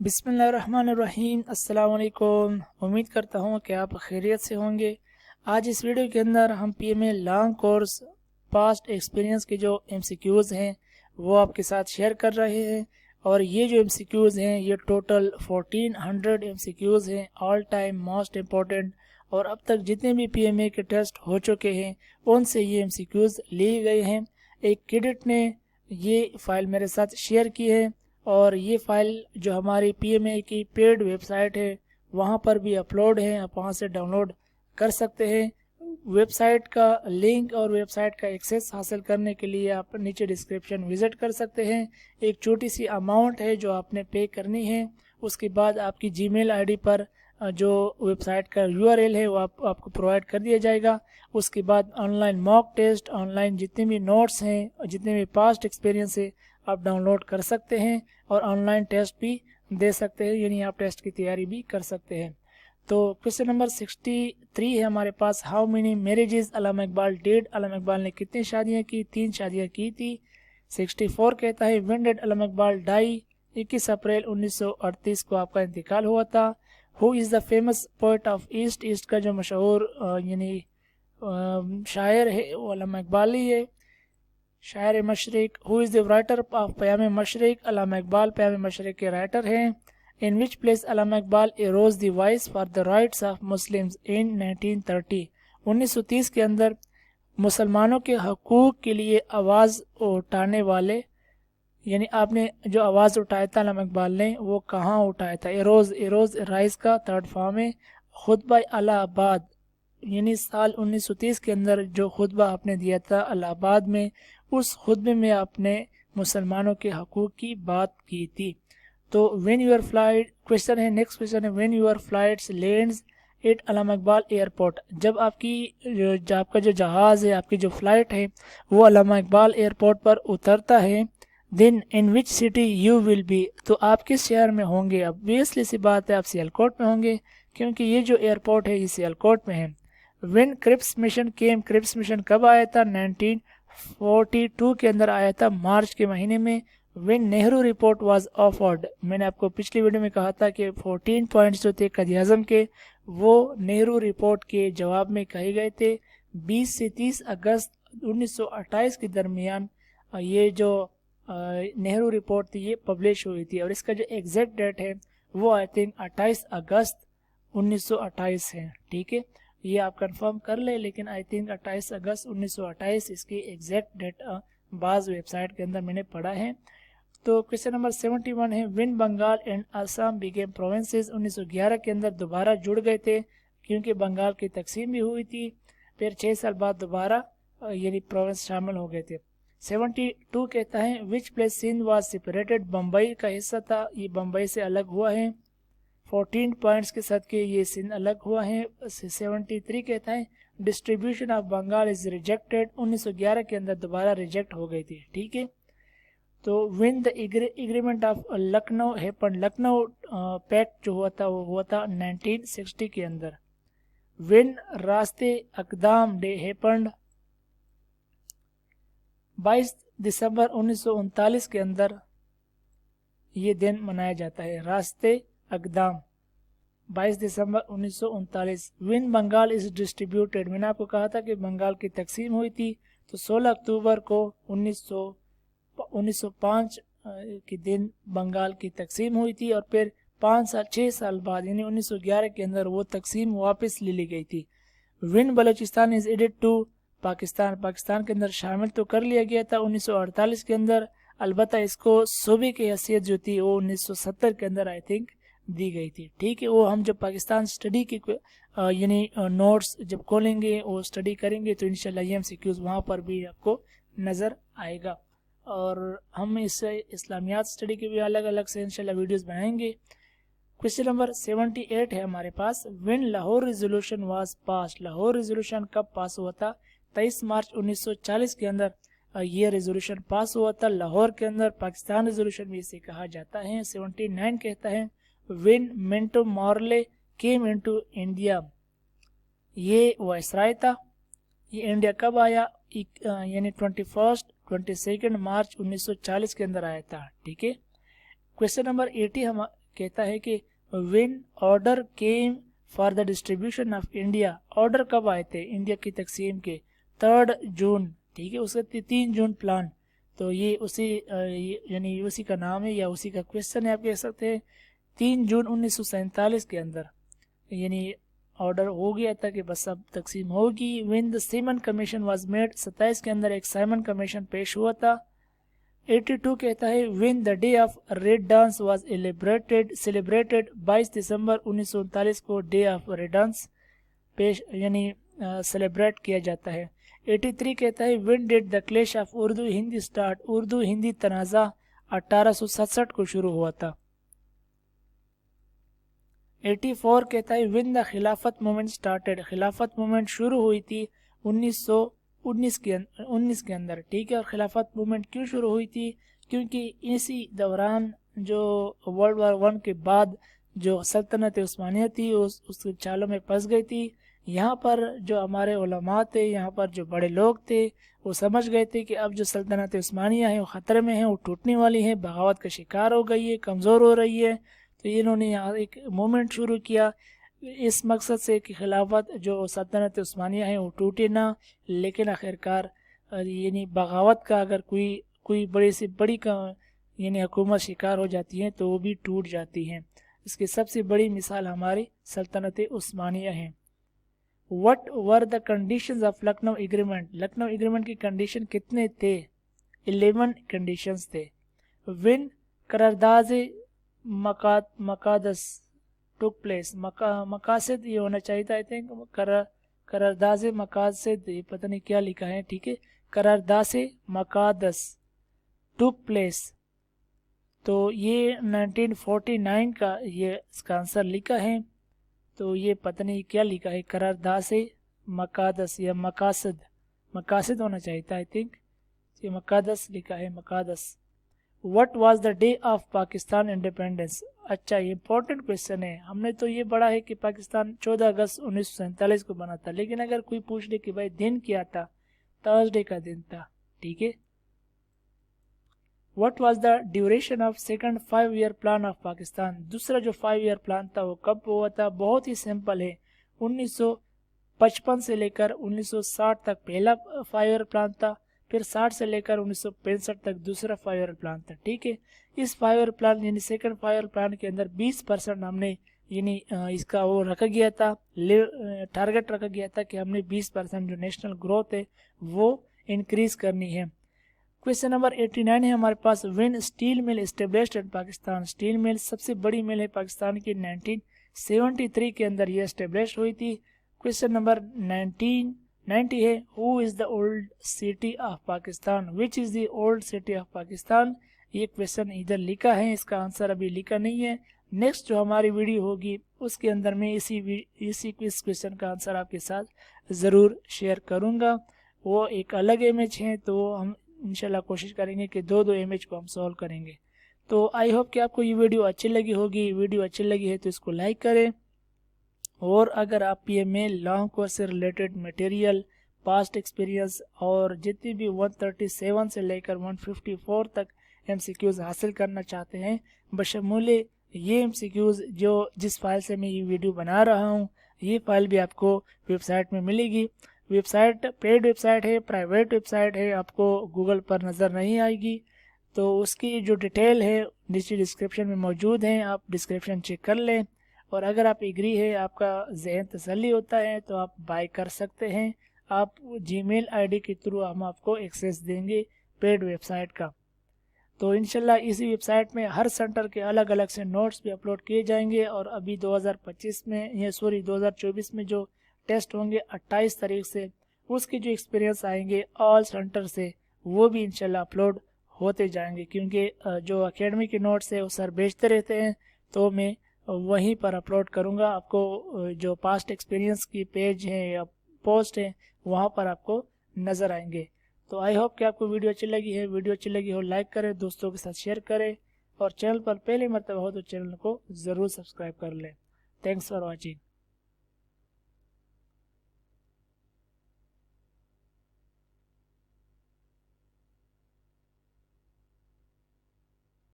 बिस्मिल्लाहिर्रहमानिर्रहीम। अस्सलाम वालेकुम। उम्मीद करता हूँ कि आप खैरियत से होंगे। आज इस वीडियो के अंदर हम PMA long course past experience के जो एमसीक्यूज़ हैं वो आपके साथ शेयर कर रहे हैं। और ये जो एमसीक्यूज़ हैं ये टोटल 1400 एमसीक्यूज़ हैं, ऑल टाइम मोस्ट इम्पोर्टेंट। और अब तक जितने भी पीएमए के टेस्ट हो चुके हैं उनसे ये एमसीक्यूज़ लिए गए हैं। एक कैडेट ने ये फ़ाइल मेरे साथ शेयर की है और ये फ़ाइल जो हमारी पीएमए की पेड वेबसाइट है वहाँ पर भी अपलोड है, आप वहाँ से डाउनलोड कर सकते हैं। वेबसाइट का लिंक और वेबसाइट का एक्सेस हासिल करने के लिए आप नीचे डिस्क्रिप्शन विज़िट कर सकते हैं। एक छोटी सी अमाउंट है जो आपने पे करनी है, उसके बाद आपकी जीमेल आईडी पर जो वेबसाइट का यूआरएल है वो आपको प्रोवाइड कर दिया जाएगा। उसके बाद ऑनलाइन मॉक टेस्ट, ऑनलाइन जितने भी नोट्स हैं, जितने भी पास्ट एक्सपीरियंस है आप डाउनलोड कर सकते हैं और ऑनलाइन टेस्ट भी दे सकते हैं, यानी आप टेस्ट की तैयारी भी कर सकते हैं। तो क्वेश्चन नंबर 63 है हमारे पास, how many marriages Allama Iqbal did. Allama Iqbal ने कितनी शादियां की? 3 शादियां की थी। 64 कहता है, when did Allama Iqbal die. 21 अप्रैल 1938 को आपका इंतकाल हुआ था। Who is the famous poet of East. East का जो मशहूर यानी शायर है वो अल्लामा इकबाल ही है, शायर मशरिक। Who is the writer of Payam Mashriq. Allama Iqbal Payam Mashriq के राइटर हैं। In which place Allama Iqbal arose the voice for the rights of Muslims in 1930। 1930 के अंदर मुसलमानों के हकूक़ के लिए आवाज़ उठाने वाले, यानी आपने जो आवाज़ उठाया था अल्लामा इकबाल ने वो कहाँ उठाया था? एरोज राइज का थर्ड फॉर्म है। खुतबा इलाहाबाद, यानी साल 1930 के अंदर जो खुतबा आपने दिया था इलाहाबाद में, उस खुतबे में आपने मुसलमानों के हकूक़ की बात की थी। तो व्हेन यूर फ्लाइट, क्वेश्चन है नेक्स्ट क्वेश्चन है, when your flights lands at Allama Iqbal airport. जब आपका जो जहाज़ है, आपकी जो फ़्लाइट है वो अल्लामा इकबाल एयरपोर्ट पर उतरता है, then in which city you will be. तो आप किस शहर में होंगे? ऑब्वियसली सी बात है आप सियालकोट में होंगे, क्योंकि ये जो एयरपोर्ट है ये सियालकोट में है। When Cripps mission came, Cripps mission कब आया था? 1942 के अंदर आया था, मार्च के महीने में। When Nehru report was offered, मैंने आपको पिछली वीडियो में कहा था कि 14 पॉइंट्स जो थे क़ायद-ए-आज़म के वो नेहरू रिपोर्ट के जवाब में कहे गए थे। 20 से 30 अगस्त 1928 के दरमियान ये जो नेहरू रिपोर्ट थी ये पब्लिश हुई थी, और इसका जो एग्जैक्ट डेट है वो आई थिंक 28 अगस्त 1928 है। ठीक है, ये आप कंफर्म कर ले, लेकिन आई थिंक 28 अगस्त 1928 इसकी एग्जैक्ट डेट बाज़ वेबसाइट के अंदर मैंने पढ़ा है। तो क्वेश्चन नंबर 71 है, when Bengal and Assam became provinces. 1911 के अंदर दोबारा जुड़ गए थे, क्योंकि बंगाल की तकसीम भी हुई थी, फिर 6 साल बाद दोबारा यानी प्रोविंस शामिल हो गए थे। 72 कहता है, which place Sindh was separated. Bombay का हिस्सा था, ये बम्बई से अलग हुआ है। 14 पॉइंट्स के साथ के ये सिंध अलग हुआ है। 73 कहता है, distribution of Bengal is rejected. 1911 के अंदर दोबारा रिजेक्ट हो गई थी। ठीक है, तो when the agreement of Lucknow happen. Lucknow pact जो हुआ था वो हुआ था 1960 के अंदर। व्हेन रास्ते अकदाम डे हैपन्ड। 22 दिसंबर 1939 के अंदर ये दिन मनाया जाता है, रास्ते अकदाम, 22 दिसंबर 1939। व्हेन बंगाल इज डिस्ट्रीब्यूटेड, मैंने आपको कहा था कि बंगाल की तकसीम हुई थी, तो 16 अक्टूबर को 1905 के दिन बंगाल की तकसीम हुई थी, और फिर 6 साल बाद यानी 1911 के अंदर वो तकसीम वापस ले ली गई थी। When Balochistan is added to Pakistan, Pakistan के अंदर शामिल तो कर लिया गया था 1948 के अंदर, अलबत्ता इसको सूबे की हैसियत जो थी वो 1970 के अंदर आई थिंक दी गई थी। ठीक है, वो हम जब पाकिस्तान स्टडी के यानी नोट्स जब खोलेंगे वो स्टडी करेंगे तो इंशाल्लाह ये एमसीक्यूज़ वहाँ पर भी आपको नज़र आएगा। और हम इस इस्लामियात स्टडी के भी अलग अलग से इंशाल्लाह वीडियोस बनाएंगे। क्वेश्चन नंबर 78 है हमारे पास, when Lahore resolution was pass. Lahore resolution कब पास हुआ था? 23 मार्च 1940 के अंदर ये रेजोल्यूशन पास हुआ था लाहौर के अंदर। पाकिस्तान रेजोल्यूशन भी इसे कहा जाता है। 79 कहता है, when Minto Morley came into India. ये वायसराय था, ये इंडिया कब आया? यानी 22 मार्च 1940 के अंदर आया था। ठीक है, क्वेश्चन नंबर 80 हम कहता है कि when order came for the distribution of India, order कब आए थे इंडिया की तकसीम के? 3 जून, ठीक है, उसका 3 जून प्लान। तो ये उसी यानी उसी का नाम है या उसी का क्वेश्चन है, आप कह सकते हैं। 3 जून 1947 के अंदर यानी ऑर्डर हो गया था कि बस अब तकसीम होगी। When the Simon commission was made, 27 के अंदर एक साइमन कमीशन पेश हुआ था। 82 कहता है when the day of red dance was celebrated, 22 दिसंबर 1939 को डे ऑफ रेड डांस पेश यानी सेलिब्रेट किया जाता है। 83 कहता है when did the clash of Urdu Hindi start, Urdu Hindi तनाज़ा 1867 को शुरू हुआ था। 84 कहता है when the Khilafat movement started, Khilafat movement शुरू हुई थी 1919 के अंदर, ठीक है। और खिलाफत मूवमेंट क्यों शुरू हुई थी? क्योंकि इसी दौरान जो वर्ल्ड वार 1 के बाद जो सल्तनत उस्मानिया थी उसके चालों में फंस गई थी। यहाँ पर जो हमारे उलमा थे, यहाँ पर जो बड़े लोग थे, वो समझ गए थे कि अब जो सल्तनत उस्मानिया है वो ख़तरे में है, वो टूटने वाली है, बगावत का शिकार हो गई है, कमज़ोर हो रही है। तो इन्होंने यहाँ एक मूवमेंट शुरू किया इस मकसद से कि खिलाफत जो सल्तनत उस्मानिया है वो टूटे ना। लेकिन आखिरकार यानी बगावत का अगर कोई बड़ी से बड़ी यानी हुकूमत शिकार हो जाती है तो वो भी टूट जाती है। इसकी सबसे बड़ी मिसाल हमारी सल्तनत उस्मानिया है। What were the conditions of Lucknow agreement, Lucknow agreement की कंडीशन कितने थे? 11 कंडीशंस थे। व्हेन करारदाद मकादस टुक प्लेस, मकासद ये होना चाहिए था, आई थिंक करारदाद मकासद, ये पता नहीं क्या लिखा है, ठीक है। करारदाद मकादस टुक प्लेस, तो ये 1949 का ये इसका आंसर लिखा है। तो ये पता नहीं क्या लिखा है, करारदाद मकादस या मकासद होना चाहिए था, आई थिंक ये मकादस लिखा है, मकादस। What was the day of Pakistan independence? अच्छा, ये इंपॉर्टेंट क्वेश्चन है। हमने तो ये पढ़ा है कि पाकिस्तान 14 अगस्त 1947 को बना था, लेकिन अगर कोई पूछ ले कि भाई दिन क्या था, थर्सडे का दिन था, ठीक है। What was the duration of second 5-year plan of Pakistan? दूसरा जो 5-year प्लान था वो कब हुआ था? बहुत ही सिंपल है, 1955 से लेकर 1960 तक पहला 5-year प्लान था, फिर 60 से लेकर 1965 तक दूसरा 5-year प्लान था, ठीक है। इस 5-year प्लान यानी सेकंड 5-year प्लान के अंदर 20% हमने यानी इसका वो रखा गया था, टारगेट रखा गया था कि हमने 20% जो नेशनल ग्रोथ है वो इंक्रीज करनी है। क्वेश्चन नंबर 89 है हमारे पास, when steel mill established in Pakistan, steel mill सबसे बड़ी मिल है पाकिस्तान की, 1973 के अंदर ये एस्टेब्लिश हुई थी। क्वेश्चन नंबर 90 है, who is the old city of Pakistan, which is the old city of Pakistan. ये क्वेश्चन इधर लिखा है, इसका आंसर अभी लिखा नहीं है। नेक्स्ट जो हमारी वीडियो होगी उसके अंदर मैं इसी क्वेश्चन का आंसर आपके साथ ज़रूर शेयर करूँगा। वो एक अलग इमेज है, तो हम इंशाल्लाह कोशिश करेंगे कि दो इमेज को हम सॉल्व करेंगे। तो आई होप कि आपको ये वीडियो अच्छी लगी होगी। वीडियो अच्छी लगी है तो इसको लाइक करें, और अगर आप PMA लॉन्ग कोर्स से रिलेटेड मटेरियल, पास्ट एक्सपीरियंस और जितनी भी 137 से लेकर 154 तक MCQs हासिल करना चाहते हैं, बशमूले ये MCQs जो जिस फाइल से मैं ये वीडियो बना रहा हूँ, ये फाइल भी आपको वेबसाइट में मिलेगी। वेबसाइट पेड वेबसाइट है, प्राइवेट वेबसाइट है, आपको गूगल पर नज़र नहीं आएगी। तो उसकी जो डिटेल है नीचे डिस्क्रिप्शन में मौजूद है, आप डिस्क्रिप्शन चेक कर लें। और अगर आप एग्री है, आपका ज़हन तसल्ली होता है, तो आप बाय कर सकते हैं। आप जीमेल ID के थ्रू हम आपको एक्सेस देंगे पेड वेबसाइट का। तो इंशाल्लाह इसी वेबसाइट में हर सेंटर के अलग अलग से नोट्स भी अपलोड किए जाएंगे। और अभी 2024 में जो टेस्ट होंगे 28 तारीख से, उसके जो एक्सपीरियंस आएंगे ऑल सेंटर से, वो भी इंशाल्लाह अपलोड होते जाएंगे। क्योंकि जो एकेडमी के नोट्स है वो सर भेजते रहते हैं, तो मैं वहीं पर अपलोड करूंगा। आपको जो पास्ट एक्सपीरियंस की पेज है या पोस्ट है वहाँ पर आपको नज़र आएंगे। तो आई होप कि आपको वीडियो अच्छी लगी है। वीडियो अच्छी लगी हो लाइक करें, दोस्तों के साथ शेयर करें, और चैनल पर पहली मरतबा हो तो चैनल को ज़रूर सब्सक्राइब कर लें। Thanks for watching.